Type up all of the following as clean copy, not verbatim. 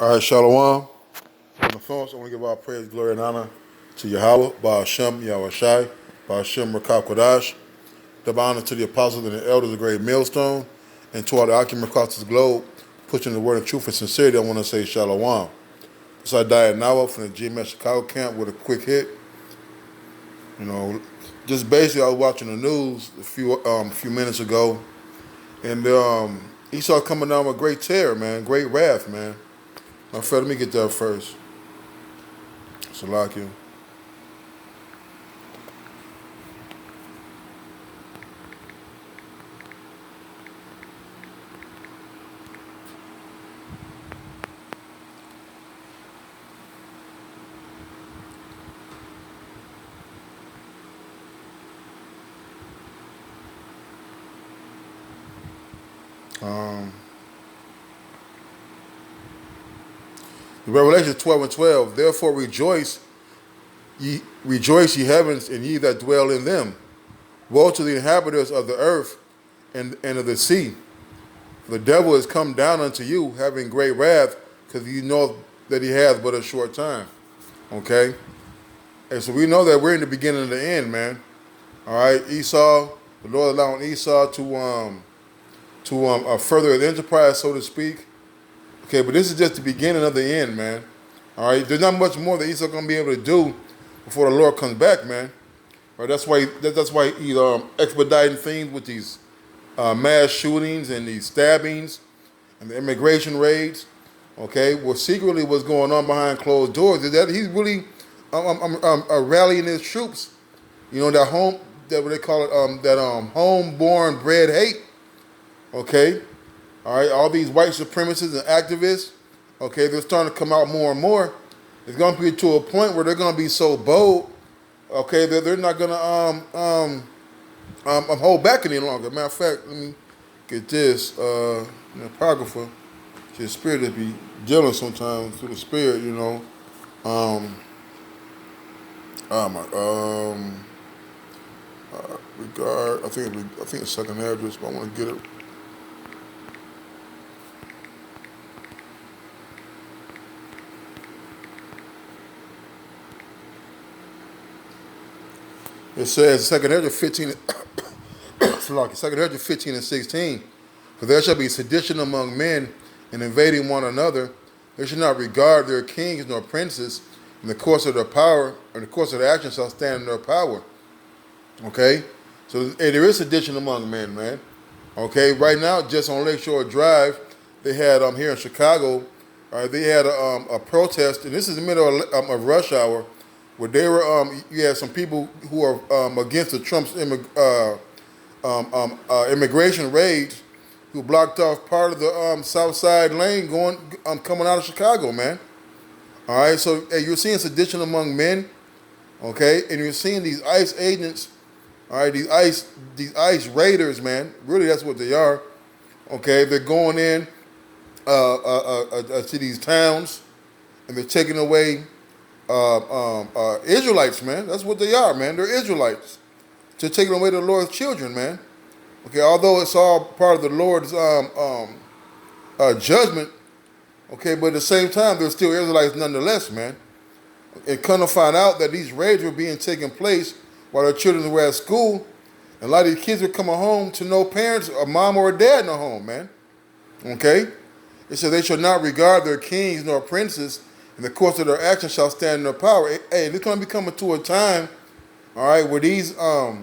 All right, Shalom. On the phone, so I want to give our praise, glory, and honor to Yahweh, Ba'ashem, Yahweh Shai, Ba'ashem, Rakah Kodash. Double honor to the apostles and the elders of the great millstone, and to all the occupants across this globe, pushing the word of truth and sincerity. I want to say Shalom. So I died now from the GMS Chicago camp with a quick hit. You know, just basically I was watching the news a few minutes ago, and Esau coming down with great terror, man, great wrath, man. My friend, let me get that first. Salakia. Revelation 12:12. Therefore rejoice ye heavens, and ye that dwell in them. Woe to the inhabitants of the earth and of the sea. For the devil is come down unto you, having great wrath, because you know that he hath but a short time. Okay? And so we know that we're in the beginning of the end, man. All right, Esau, the Lord allowing Esau to further his enterprise, so to speak. Okay, but this is just the beginning of the end, man. All right, there's not much more that Esau gonna be able to do before the Lord comes back, man. All right, that's why he's expediting things with these mass shootings and these stabbings and the immigration raids. Okay, well, secretly what's going on behind closed doors is that he's really rallying his troops. You know, that what they call it, homeborn bred hate. Okay. All right, all these white supremacists and activists, okay, they're starting to come out more and more. It's going to be to a point where they're going to be so bold, okay, that they're not going to hold back any longer. Matter of fact, let me get this. The apocrypha, his spirit to be dealing sometimes through the spirit, you know. Regard. I think it's second address, but I want to get it. It says, Second Ezra 15, Second Ezra 15 and 16, for there shall be sedition among men and invading one another. They shall not regard their kings nor princes, in the course of their power, or in the course of their actions shall stand in their power. Okay? So there is sedition among men, man. Okay? Right now, just on Lakeshore Drive, they had, here in Chicago, they had a protest, and this is the middle of rush hour, where they were, you had some people who are against the Trump's immigration raids, who blocked off part of the South Side lane coming out of Chicago, man. All right, so hey, you're seeing sedition among men, okay, and you're seeing these ICE agents, all right, these ICE raiders, man. Really, that's what they are. Okay, they're going in to these towns, and they're taking away Israelites, man. That's what they are, man. They're Israelites. They're taking away the Lord's children, man. Okay, although it's all part of the Lord's judgment, okay, but at the same time, they're still Israelites nonetheless, man. And come to find out that these raids were being taken place while their children were at school, and a lot of these kids were coming home to no parents, a mom or a dad in the home, man. Okay? It says they shall not regard their kings nor princes, in the course of their actions shall stand in their power. Hey, it's going to be coming to a time, all right, where these, not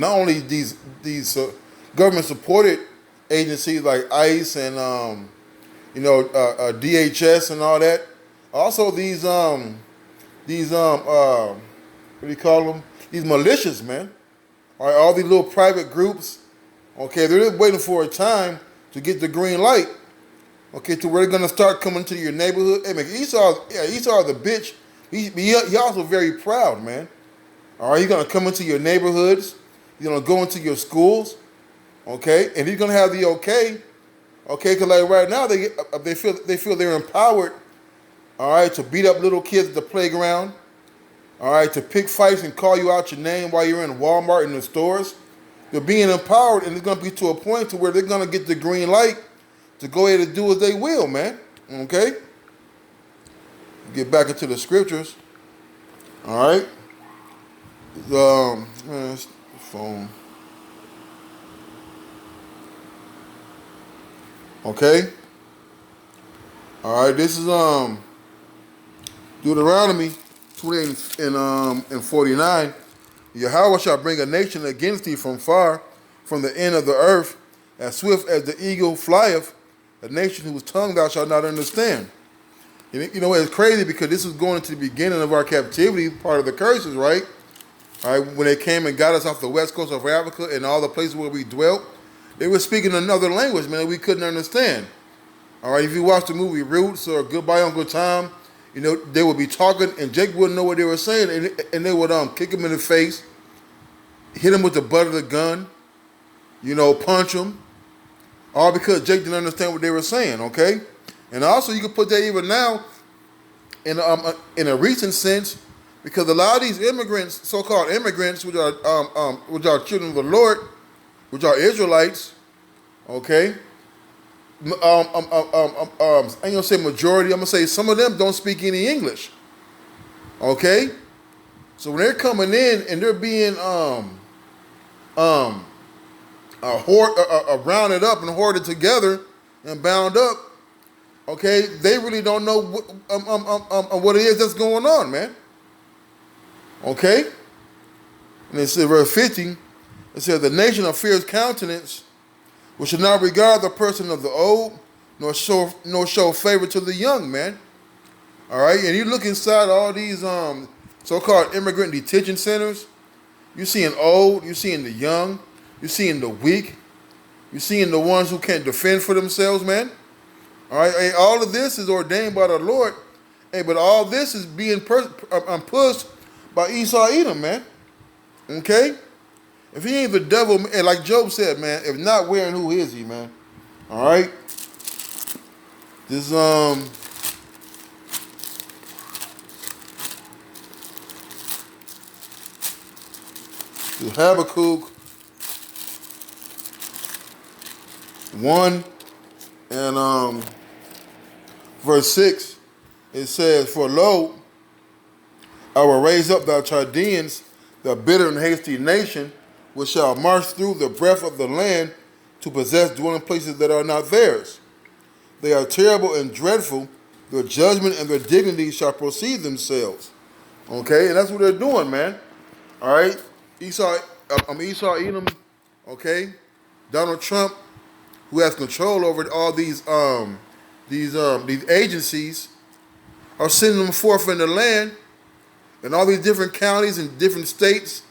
only these government-supported agencies like ICE and, DHS and all that, also these, what do you call them? These militias, man. All right, all these little private groups, okay, they're just waiting for a time to get the green light. Okay, to where they're gonna start coming to your neighborhood. Hey, man, Esau the bitch. He also very proud, man. All right, he's gonna come into your neighborhoods. He's gonna go into your schools. Okay, and he's gonna have the okay. Okay, because like right now they feel they're empowered. All right, to beat up little kids at the playground. All right, to pick fights and call you out your name while you're in Walmart and the stores. They're being empowered, and it's gonna be to a point to where they're gonna get the green light to go ahead and do as they will, man. Okay? Get back into the scriptures. All right? Man, it's the phone. Okay? All right, this is Deuteronomy 28 and 49. Yahweh shall bring a nation against thee from far, from the end of the earth, as swift as the eagle flieth, a nation whose tongue thou shalt not understand. And you know, it's crazy because this was going into the beginning of our captivity, part of the curses, right? All right, when they came and got us off the west coast of Africa and all the places where we dwelt, they were speaking another language, man, we couldn't understand. All right, if you watch the movie Roots or Goodbye Uncle Tom, you know, they would be talking and Jake wouldn't know what they were saying, and they would kick him in the face, hit him with the butt of the gun, you know, punch him, all because Jake didn't understand what they were saying, okay? And also you can put that even now in a recent sense, because a lot of these immigrants, so-called immigrants, which are children of the Lord, which are Israelites, okay? I ain't gonna say majority, I'm gonna say some of them don't speak any English. Okay? So when they're coming in and they're being rounded up and hoarded together and bound up, okay, they really don't know what it is that's going on, man. Okay? And it says verse 50, it says, the nation of fierce countenance, which should not regard the person of the old, nor show favor to the young, man. All right, and you look inside all these so-called immigrant detention centers, you're seeing old, you're seeing the young, you're seeing the weak, you're seeing the ones who can't defend for themselves, man. All right, hey, all of this is ordained by the Lord, hey, but all this is being pushed by Esau Edom, man. Okay? If he ain't the devil, and like Job said, man, if not where and who is he, man? All right? This, Habakkuk 1 and verse 6, it says, for lo, I will raise up the Chaldeans, the bitter and hasty nation, which shall march through the breadth of the land to possess dwelling places that are not theirs. They are terrible and dreadful. Their judgment and their dignity shall proceed themselves. Okay, and that's what they're doing, man. All right, Esau Edom, okay, Donald Trump, who has control over all these agencies, are sending them forth in the land, in all these different counties and different states.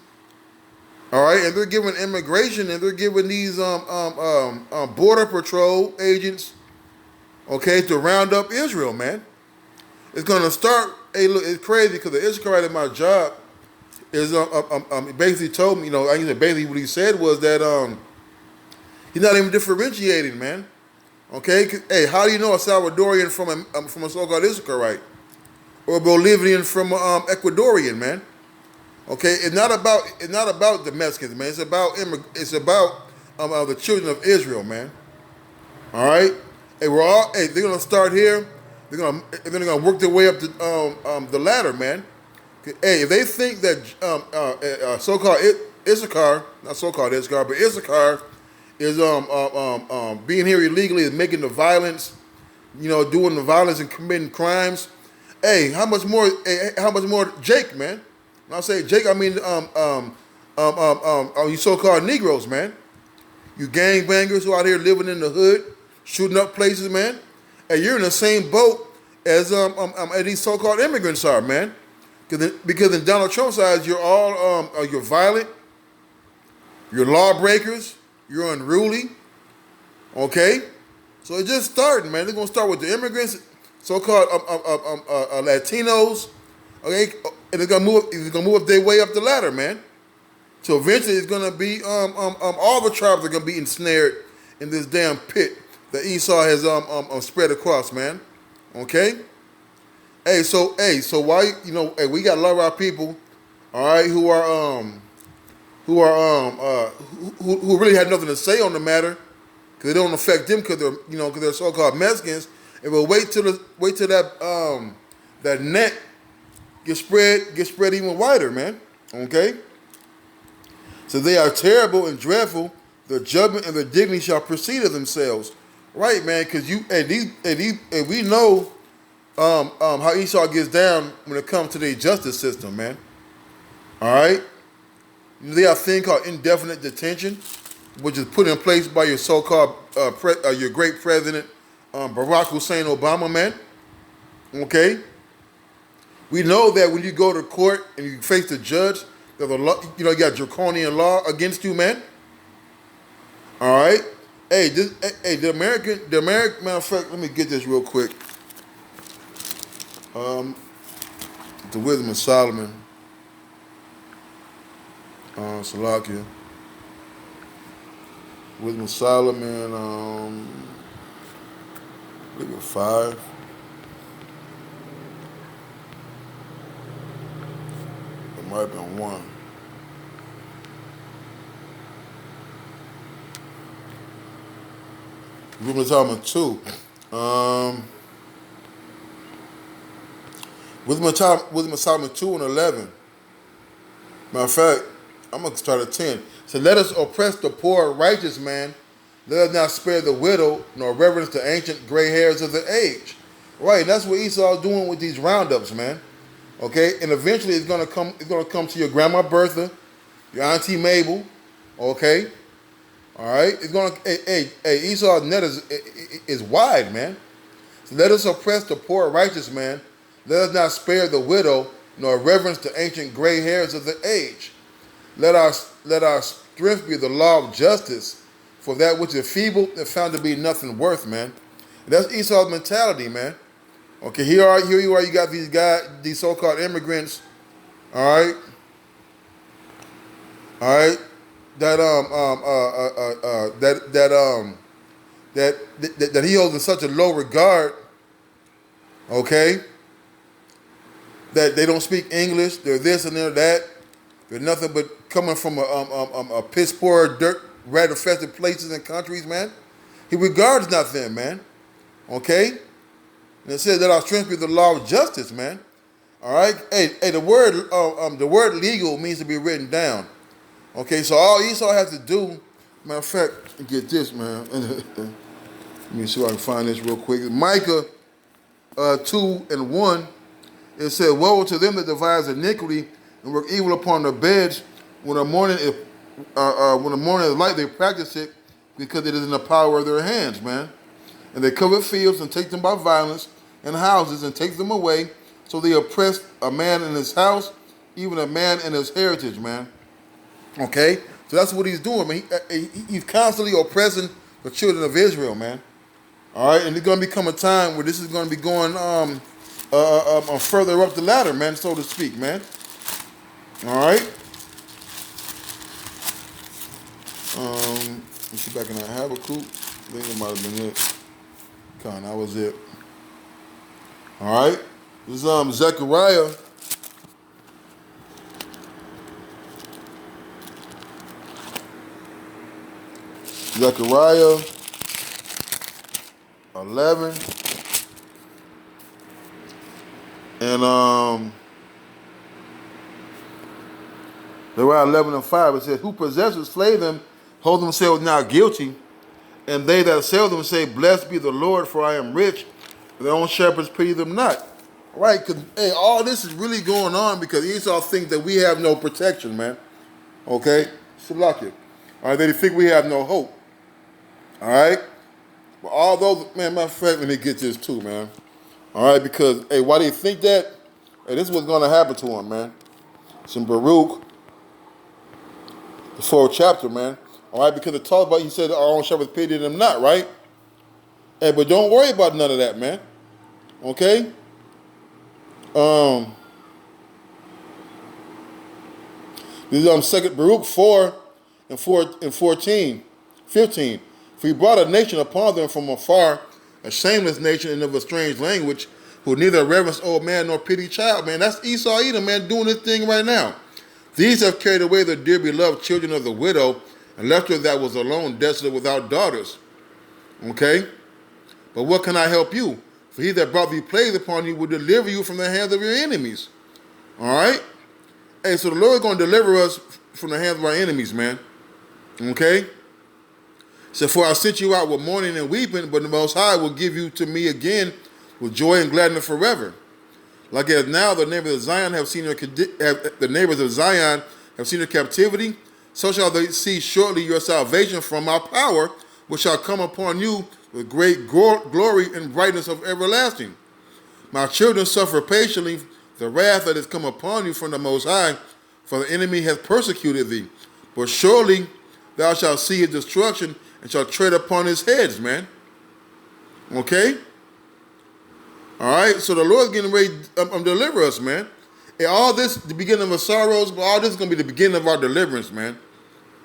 All right, and they're giving immigration and they're giving these border patrol agents, okay, to round up Israel, man. It's gonna start. Hey, look, it's crazy because the Issachar at my job is basically told me, you know, I think basically what he said was that he's not even differentiating, man. Okay, hey, how do you know a Salvadorian from a so-called Issacharite or a Bolivian from Ecuadorian, man? Okay, it's not about the Mexicans, man. It's about the children of Israel, man. All right. Hey, they're gonna start here. They're gonna work their way up the ladder, man. Hey, if they think that so-called Issachar, not so-called Issachar, but Issachar is being here illegally, is making the violence, you know, doing the violence and committing crimes. Hey, how much more? How much more, Jake, man? When I say Jake, I mean you so-called Negroes, man. You gangbangers who out here living in the hood, shooting up places, man. Hey, you're in the same boat as these so-called immigrants are, man. Because in Donald Trump's eyes, you're all you're violent, you're lawbreakers, you're unruly. Okay, so it's just starting, man. They're gonna start with the immigrants, so-called Latinos. Okay, and they're gonna move their way up the ladder, man. So eventually, it's gonna be all the tribes are gonna be ensnared in this damn pit that Esau has spread across, man. Okay. Hey, so why, you know? Hey, we got a lot of our people, all right, who really had nothing to say on the matter, because it don't affect them, because they're so-called Mexicans. It will wait till that net get spread even wider, man. Okay? So they are terrible and dreadful. The judgment and the dignity shall proceed of themselves. Right, man, because we know how Esau gets down when it comes to the justice system, man. All right? They have a thing called indefinite detention, which is put in place by your so-called your great president, Barack Hussein Obama, man. Okay? We know that when you go to court and you face the judge, there's a law, you got draconian law against you, man. All right? Hey, the American, matter of fact, let me get this real quick. The Wisdom of Solomon. Salakia. Wisdom of Solomon, I believe it was 5. It might have been 1. Wisdom of Solomon 2. Wisdom of Solomon 2 and 11. Matter of fact, I'm going to start at 10. So let us oppress the poor righteous man. Let us not spare the widow, nor reverence the ancient gray hairs of the age. Right, and that's what Esau is doing with these roundups, man. Okay, and eventually it's gonna come to your grandma Bertha, your auntie Mabel. Okay, all right. It's gonna. Hey, Esau's net is wide, man. So let us oppress the poor righteous man. Let us not spare the widow, nor reverence the ancient gray hairs of the age. Let our strength be the law of justice, for that which is feeble and found to be nothing worth, man. And that's Esau's mentality, man. Okay, here you are. You got these guys, these so-called immigrants. All right. That he holds in such a low regard. Okay. That they don't speak English. They're this and they're that. They're nothing but coming from a piss poor, dirt, rat infested places and countries, man. He regards not them, man. Okay? And it says that our strength be the law of justice, man. All right? Hey, the word legal means to be written down. Okay, so all Esau has to do, matter of fact, get this, man. Let me see if I can find this real quick. Micah 2 and 1, it said, woe to them that devise iniquity and work evil upon their beds. When the morning is light, they practice it because it is in the power of their hands, man. And they cover fields and take them by violence, and houses and take them away. So they oppress a man in his house, even a man in his heritage, man. Okay? So that's what he's doing, man. He's constantly oppressing the children of Israel, man. All right? And there's going to become a time where this is going to be going further up the ladder, man, so to speak, man. All right? Let's see back in that Habakkuk. I think it might have been it. That was it. All right. This is Zechariah. Zechariah 11. And Zechariah 11 and 5. It says, who possesses slay them, hold themselves not guilty. And they that sell them say, blessed be the Lord, for I am rich. Their own shepherds pity them not. Right? Because, hey, all this is really going on because Esau thinks that we have no protection, man. Okay? Salakia. All right? They think we have no hope. All right? But although, man, my friend, let me get this too, man. All right? Because, hey, why do you think that? Hey, this is what's going to happen to him, man. It's in Baruch, the 4th chapter, man. All right, because it talks about, he said, our own shepherds pity them not, right? Hey, but don't worry about none of that, man. Okay? This is 2 Baruch 4 and 14, 15. For he brought a nation upon them from afar, a shameless nation and of a strange language, who neither reverence old man nor pity child, man. That's Esau Edom, man, doing this thing right now. These have carried away the dear beloved children of the widow, and left her that was alone, desolate, without daughters. Okay? But what can I help you? For he that brought thee plagues upon you will deliver you from the hands of your enemies. All right? Hey, so the Lord is going to deliver us from the hands of our enemies, man. Okay? So for I sent you out with mourning and weeping, but the Most High will give you to me again with joy and gladness forever. Like as now the neighbors of Zion have seen your captivity, so shall they see shortly your salvation from my power, which shall come upon you with great glory and brightness of everlasting. My children, suffer patiently the wrath that has come upon you from the Most High, for the enemy hath persecuted thee. But surely thou shalt see his destruction and shalt tread upon his heads, man. Okay? All right? So the Lord's getting ready to deliver us, man. And all this, the beginning of our sorrows, but all this is going to be the beginning of our deliverance, man.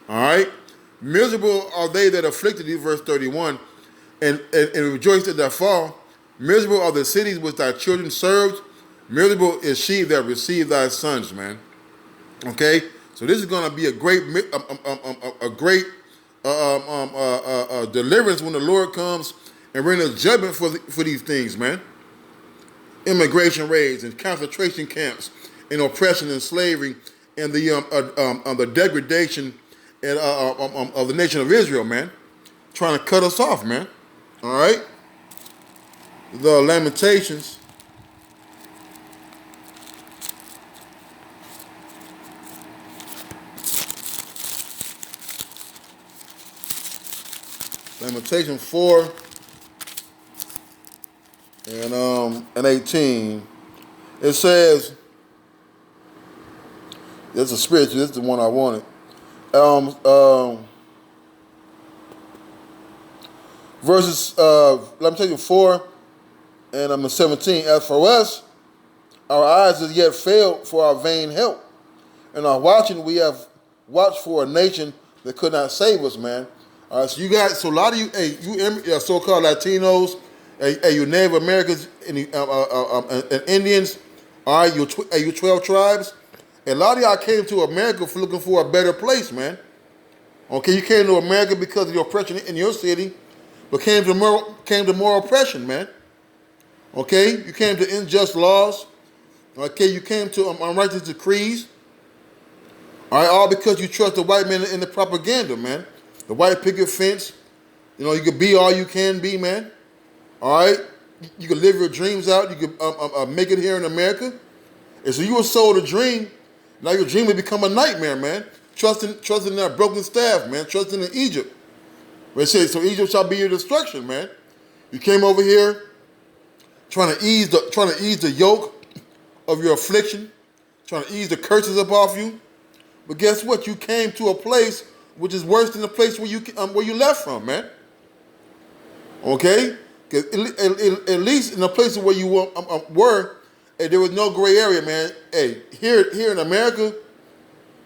All right? Miserable are they that afflicted thee, verse 31, and rejoice at thy fall. Miserable are the cities which thy children served. Miserable is she that received thy sons, man. Okay? So this is going to be a great deliverance when the Lord comes and brings us judgment for these things, man. Immigration raids and concentration camps and oppression and slavery and the degradation and, of the nation of Israel, man. Trying to cut us off, man. All right? The Lamentations. Lamentation 4 and 18. It says, this is a spiritual, this is the one I wanted. Verses, Lamentation 4 and 17. As for us, our eyes has yet failed for our vain help. And our watching, we have watched for a nation that could not save us, man. All right, so you guys, so a lot of you, hey, you so-called Latinos, hey, you Native Americans and Indians, all right, you 12 tribes, a lot of y'all came to America for looking for a better place, man. Okay, you came to America because of the oppression in your city, but came to more oppression, man. Okay, you came to unjust laws. Okay, you came to unrighteous decrees. All right, all because you trust the white man in the propaganda, man. The white picket fence, you know, you can be all you can be, man. All right? You can live your dreams out. You can make it here in America. And so you were sold a dream. Now your dream will become a nightmare, man. Trusting in that broken staff, man. Trusting in Egypt. But it says, so Egypt shall be your destruction, man. You came over here trying to ease the yoke of your affliction, trying to ease the curses up off you. But guess what? You came to a place which is worse than the place where you left from, man. Okay? Because at least in the place where you were, there was no gray area, man. Hey, here in America,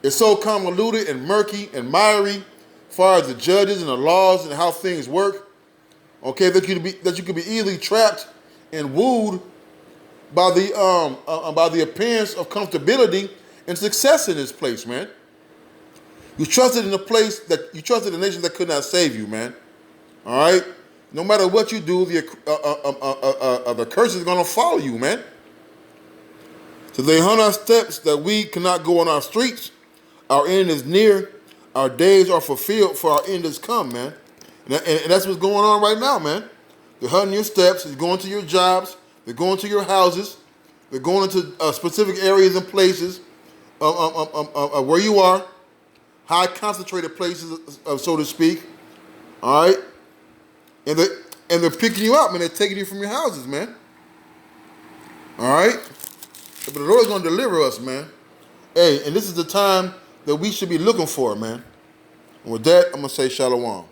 it's so convoluted and murky and miry, as far as the judges and the laws and how things work. Okay, that you could be easily trapped and wooed by the appearance of comfortability and success in this place, man. You trusted in a nation that could not save you, man. All right? No matter what you do, the curse is going to follow you, man. So they hunt our steps that we cannot go on our streets. Our end is near. Our days are fulfilled, for our end is come, man. And that's what's going on right now, man. They're hunting your steps. They're going to your jobs. They're going to your houses. They're going into specific areas and places where you are. High concentrated places, so to speak. All right? And they're picking you up, man. They're taking you from your houses, man. All right? But the Lord's going to deliver us, man. Hey, and this is the time that we should be looking for, man. And with that, I'm going to say shalom.